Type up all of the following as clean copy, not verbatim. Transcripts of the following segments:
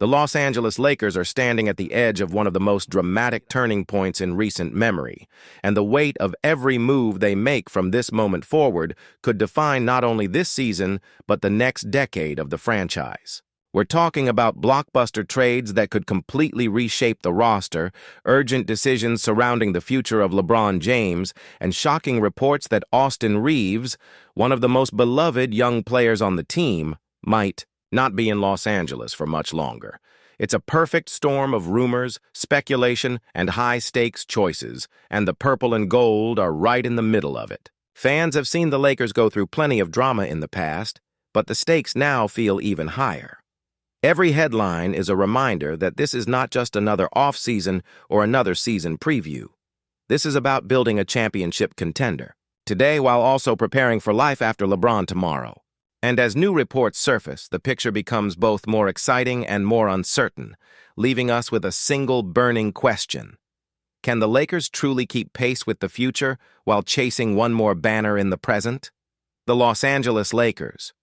The Los Angeles Lakers are standing at the edge of one of the most dramatic turning points in recent memory, and the weight of every move they make from this moment forward could define not only this season, but the next decade of the franchise. We're talking about blockbuster trades that could completely reshape the roster, urgent decisions surrounding the future of LeBron James, and shocking reports that Austin Reaves, one of the most beloved young players on the team, might not be in Los Angeles for much longer. It's a perfect storm of rumors, speculation, and high-stakes choices, and the purple and gold are right in the middle of it. Fans have seen the Lakers go through plenty of drama in the past, but the stakes now feel even higher. Every headline is a reminder that this is not just another off-season or another season preview. This is about building a championship contender, today while also preparing for life after LeBron tomorrow. And as new reports surface, the picture becomes both more exciting and more uncertain, leaving us with a single burning question. Can the Lakers truly keep pace with the future while chasing one more banner in the present? The Los Angeles Lakers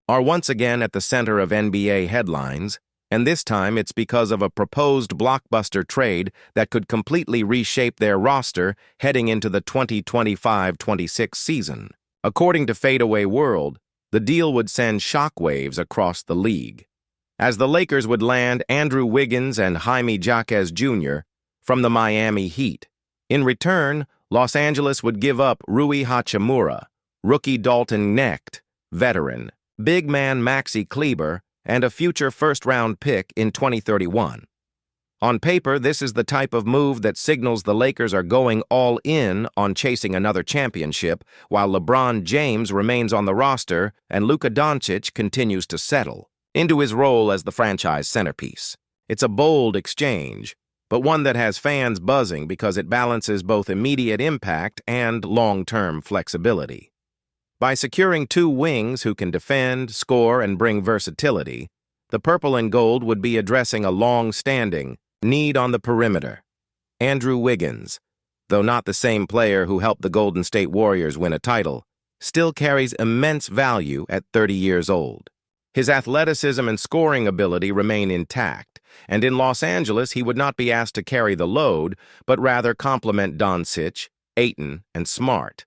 are once again at the center of NBA headlines, and this time it's because of a proposed blockbuster trade that could completely reshape their roster heading into the 2025-26 season. According to Fadeaway World, the deal would send shockwaves across the league, as the Lakers would land Andrew Wiggins and Jaime Jaquez Jr. from the Miami Heat. In return, Los Angeles would give up Rui Hachimura, rookie Dalton Knecht, veteran, big man Maxi Kleber, and a future first-round pick in 2031. On paper, this is the type of move that signals the Lakers are going all in on chasing another championship, while LeBron James remains on the roster and Luka Doncic continues to settle into his role as the franchise centerpiece. It's a bold exchange, but one that has fans buzzing because it balances both immediate impact and long-term flexibility. By securing two wings who can defend, score, and bring versatility, the purple and gold would be addressing a long-standing need on the perimeter. Andrew Wiggins, though not the same player who helped the Golden State Warriors win a title, still carries immense value at 30 years old. His athleticism and scoring ability remain intact, and in Los Angeles he would not be asked to carry the load, but rather complement Doncic, Ayton, and Smart.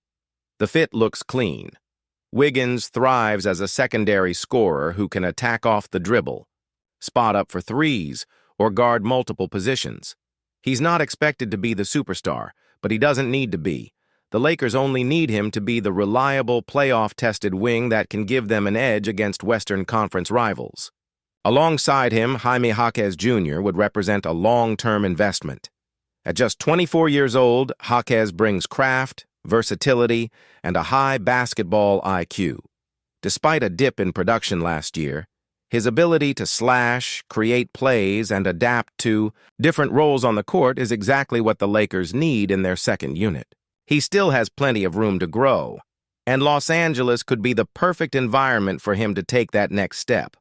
The fit looks clean. Wiggins thrives as a secondary scorer who can attack off the dribble, spot up for threes, or guard multiple positions. He's not expected to be the superstar, but he doesn't need to be. The Lakers only need him to be the reliable, playoff-tested wing that can give them an edge against Western Conference rivals. Alongside him, Jaime Jaquez Jr. would represent a long-term investment. At just 24 years old, Jaquez brings craft, versatility, and a high basketball IQ. Despite a dip in production last year, his ability to slash, create plays, and adapt to different roles on the court is exactly what the Lakers need in their second unit. He still has plenty of room to grow, and Los Angeles could be the perfect environment for him to take that next step.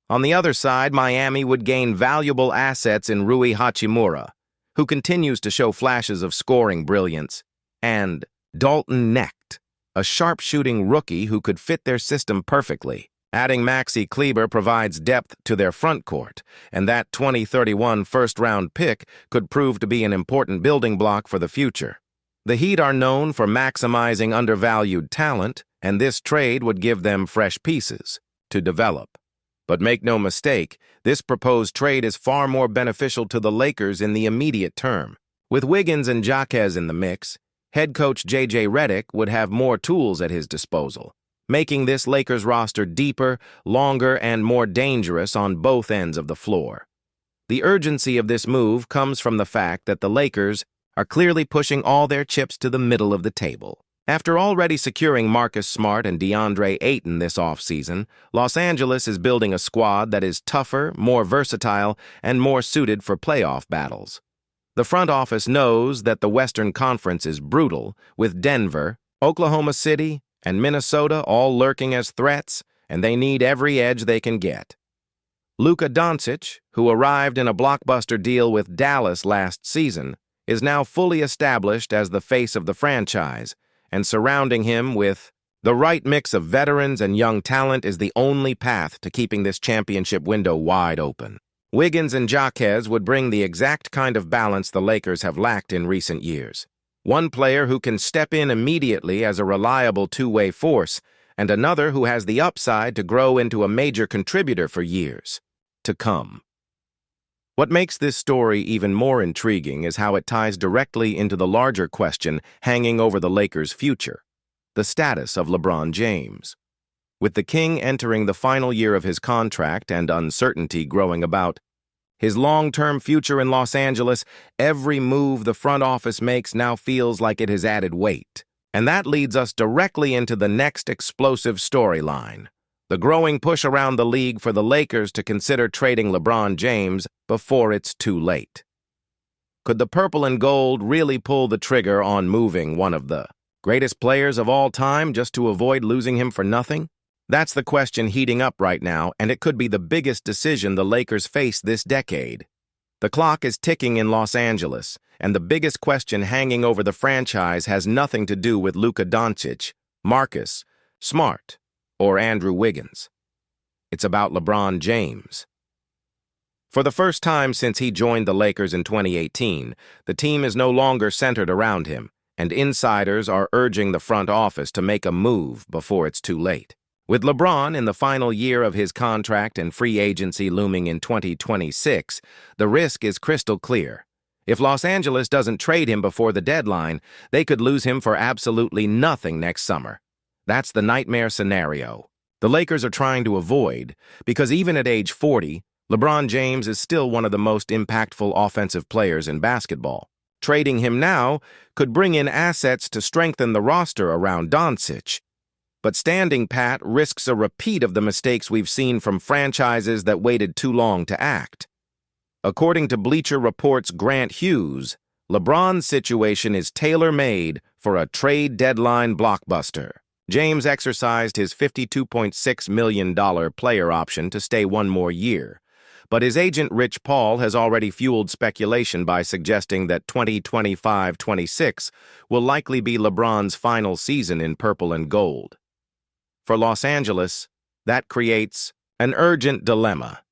On the other side, Miami would gain valuable assets in Rui Hachimura, who continues to show flashes of scoring brilliance, and Dalton Knecht, a sharp-shooting rookie who could fit their system perfectly. Adding Maxi Kleber provides depth to their front court, and that 2031 first-round pick could prove to be an important building block for the future. The Heat are known for maximizing undervalued talent, and this trade would give them fresh pieces to develop. But make no mistake, this proposed trade is far more beneficial to the Lakers in the immediate term. With Wiggins and Jaquez in the mix, head coach J.J. Redick would have more tools at his disposal, making this Lakers roster deeper, longer, and more dangerous on both ends of the floor. The urgency of this move comes from the fact that the Lakers are clearly pushing all their chips to the middle of the table. After already securing Marcus Smart and DeAndre Ayton this offseason, Los Angeles is building a squad that is tougher, more versatile, and more suited for playoff battles. The front office knows that the Western Conference is brutal, with Denver, Oklahoma City, and Minnesota all lurking as threats, and they need every edge they can get. Luka Doncic, who arrived in a blockbuster deal with Dallas last season, is now fully established as the face of the franchise, and surrounding him with the right mix of veterans and young talent is the only path to keeping this championship window wide open. Wiggins and Jaquez would bring the exact kind of balance the Lakers have lacked in recent years. One player who can step in immediately as a reliable two-way force, and another who has the upside to grow into a major contributor for years to come. What makes this story even more intriguing is how it ties directly into the larger question hanging over the Lakers' future: the status of LeBron James. With the King entering the final year of his contract and uncertainty growing about his long-term future in Los Angeles, every move the front office makes now feels like it has added weight. And that leads us directly into the next explosive storyline: the growing push around the league for the Lakers to consider trading LeBron James before it's too late. Could the purple and gold really pull the trigger on moving one of the greatest players of all time just to avoid losing him for nothing? That's the question heating up right now, and it could be the biggest decision the Lakers face this decade. The clock is ticking in Los Angeles, and the biggest question hanging over the franchise has nothing to do with Luka Doncic, Marcus Smart, or Andrew Wiggins. It's about LeBron James. For the first time since he joined the Lakers in 2018, the team is no longer centered around him, and insiders are urging the front office to make a move before it's too late. With LeBron in the final year of his contract and free agency looming in 2026, the risk is crystal clear. If Los Angeles doesn't trade him before the deadline, they could lose him for absolutely nothing next summer. That's the nightmare scenario the Lakers are trying to avoid, because even at age 40, LeBron James is still one of the most impactful offensive players in basketball. Trading him now could bring in assets to strengthen the roster around Doncic. But standing pat risks a repeat of the mistakes we've seen from franchises that waited too long to act. According to Bleacher Report's Grant Hughes, LeBron's situation is tailor-made for a trade deadline blockbuster. James exercised his $52.6 million player option to stay one more year, but his agent Rich Paul has already fueled speculation by suggesting that 2025-26 will likely be LeBron's final season in purple and gold. For Los Angeles, that creates an urgent dilemma.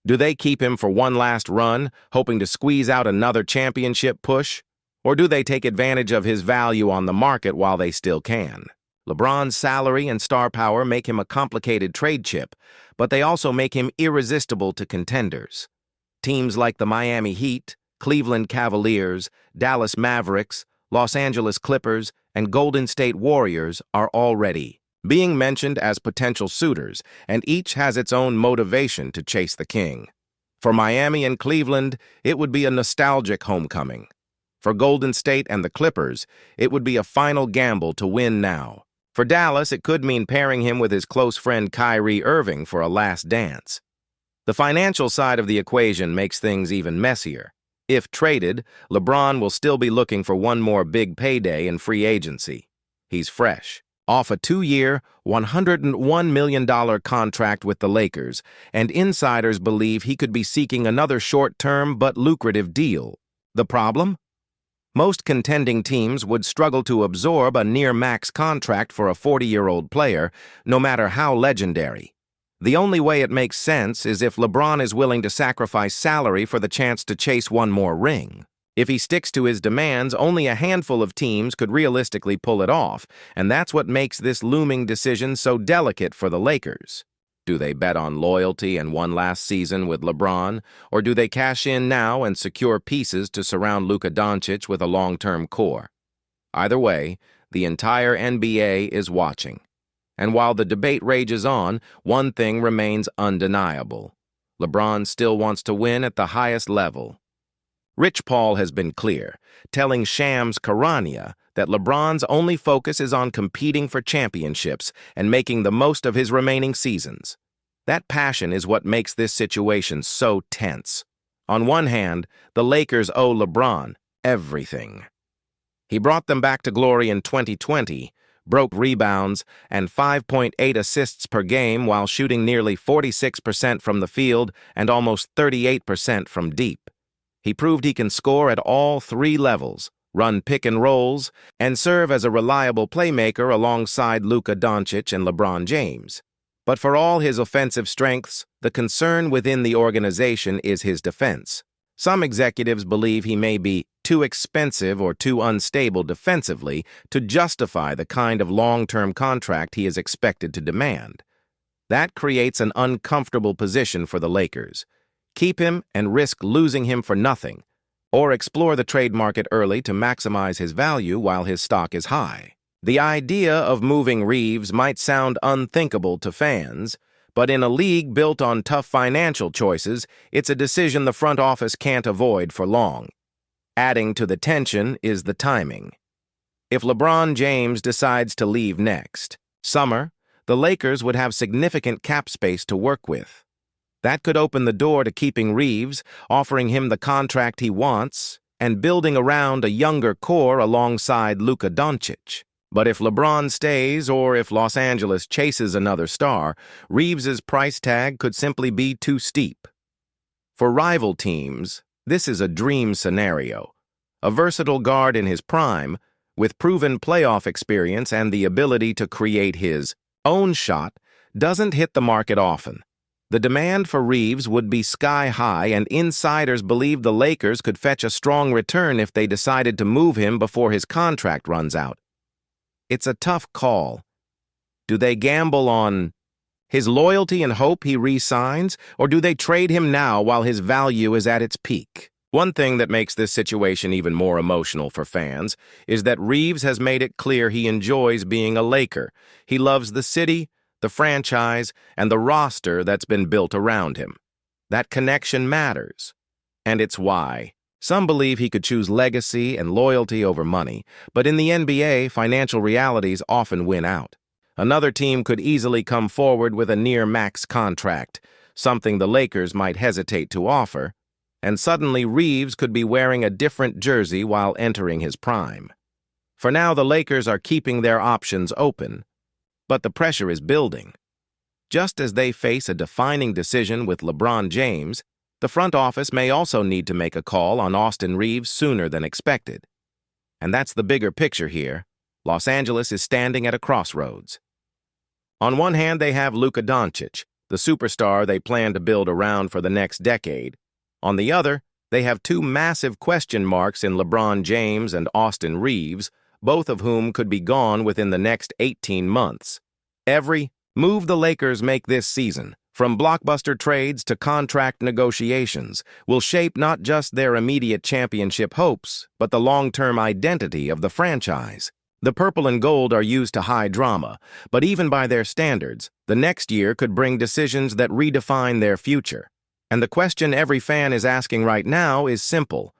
Do they keep him for one last run, hoping to squeeze out another championship push? Or do they take advantage of his value on the market while they still can? LeBron's salary and star power make him a complicated trade chip, but they also make him irresistible to contenders. Teams like the Miami Heat, Cleveland Cavaliers, Dallas Mavericks, Los Angeles Clippers, and Golden State Warriors are already being mentioned as potential suitors, and each has its own motivation to chase the king. For Miami and Cleveland, it would be a nostalgic homecoming. For Golden State and the Clippers, it would be a final gamble to win now. For Dallas, it could mean pairing him with his close friend Kyrie Irving for a last dance. The financial side of the equation makes things even messier. If traded, LeBron will still be looking for one more big payday in free agency. He's fresh, off a 2-year, $101 million contract with the Lakers, and insiders believe he could be seeking another short-term but lucrative deal. The problem? Most contending teams would struggle to absorb a near-max contract for a 40-year-old player, no matter how legendary. The only way it makes sense is if LeBron is willing to sacrifice salary for the chance to chase one more ring. If he sticks to his demands, only a handful of teams could realistically pull it off, and that's what makes this looming decision so delicate for the Lakers. Do they bet on loyalty and one last season with LeBron, or do they cash in now and secure pieces to surround Luka Doncic with a long-term core? Either way, the entire NBA is watching. And while the debate rages on, one thing remains undeniable. LeBron still wants to win at the highest level. Rich Paul has been clear, telling Shams Charania that LeBron's only focus is on competing for championships and making the most of his remaining seasons. That passion is what makes this situation so tense. On one hand, the Lakers owe LeBron everything. He brought them back to glory in 2020, broke rebounds, and 5.8 assists per game while shooting nearly 46% from the field and almost 38% from deep. He proved he can score at all 3 levels, run pick and rolls, and serve as a reliable playmaker alongside Luka Doncic and LeBron James. But for all his offensive strengths, the concern within the organization is his defense. Some executives believe he may be too expensive or too unstable defensively to justify the kind of long-term contract he is expected to demand. That creates an uncomfortable position for the Lakers. Keep him and risk losing him for nothing, or explore the trade market early to maximize his value while his stock is high. The idea of moving Reaves might sound unthinkable to fans, but in a league built on tough financial choices, it's a decision the front office can't avoid for long. Adding to the tension is the timing. If LeBron James decides to leave next summer, the Lakers would have significant cap space to work with. That could open the door to keeping Reaves, offering him the contract he wants, and building around a younger core alongside Luka Doncic. But if LeBron stays or if Los Angeles chases another star, Reaves's price tag could simply be too steep. For rival teams, this is a dream scenario. A versatile guard in his prime, with proven playoff experience and the ability to create his own shot, doesn't hit the market often. The demand for Reaves would be sky high, and insiders believe the Lakers could fetch a strong return if they decided to move him before his contract runs out. It's a tough call. Do they gamble on his loyalty and hope he re-signs, or do they trade him now while his value is at its peak? One thing that makes this situation even more emotional for fans is that Reaves has made it clear he enjoys being a Laker. He loves the city, the franchise, and the roster that's been built around him. That connection matters, and it's why. Some believe he could choose legacy and loyalty over money, but in the NBA, financial realities often win out. Another team could easily come forward with a near-max contract, something the Lakers might hesitate to offer, and suddenly Reaves could be wearing a different jersey while entering his prime. For now, the Lakers are keeping their options open, but the pressure is building. Just as they face a defining decision with LeBron James, the front office may also need to make a call on Austin Reaves sooner than expected. And that's the bigger picture here. Los Angeles is standing at a crossroads. On one hand, they have Luka Doncic, the superstar they plan to build around for the next decade. On the other, they have two massive question marks in LeBron James and Austin Reaves, both of whom could be gone within the next 18 months. Every move the Lakers make this season, from blockbuster trades to contract negotiations, will shape not just their immediate championship hopes, but the long-term identity of the franchise. The purple and gold are used to high drama, but even by their standards, the next year could bring decisions that redefine their future. And the question every fan is asking right now is simple.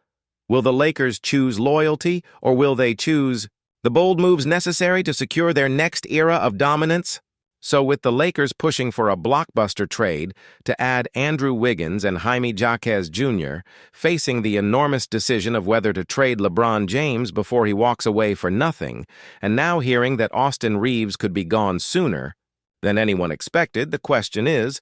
Will the Lakers choose loyalty, or will they choose the bold moves necessary to secure their next era of dominance? So with the Lakers pushing for a blockbuster trade to add Andrew Wiggins and Jaime Jaquez Jr., facing the enormous decision of whether to trade LeBron James before he walks away for nothing, and now hearing that Austin Reaves could be gone sooner than anyone expected, the question is,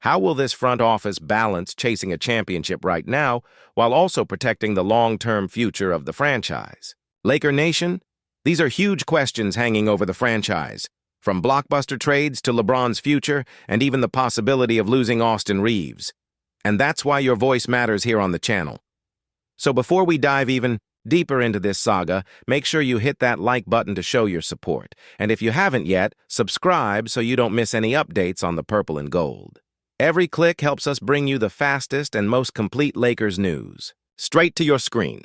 how will this front office balance chasing a championship right now while also protecting the long-term future of the franchise? Laker Nation, these are huge questions hanging over the franchise. From blockbuster trades to LeBron's future, and even the possibility of losing Austin Reaves. And that's why your voice matters here on the channel. So before we dive even deeper into this saga, make sure you hit that like button to show your support. And if you haven't yet, subscribe so you don't miss any updates on the purple and gold. Every click helps us bring you the fastest and most complete Lakers news, straight to your screen.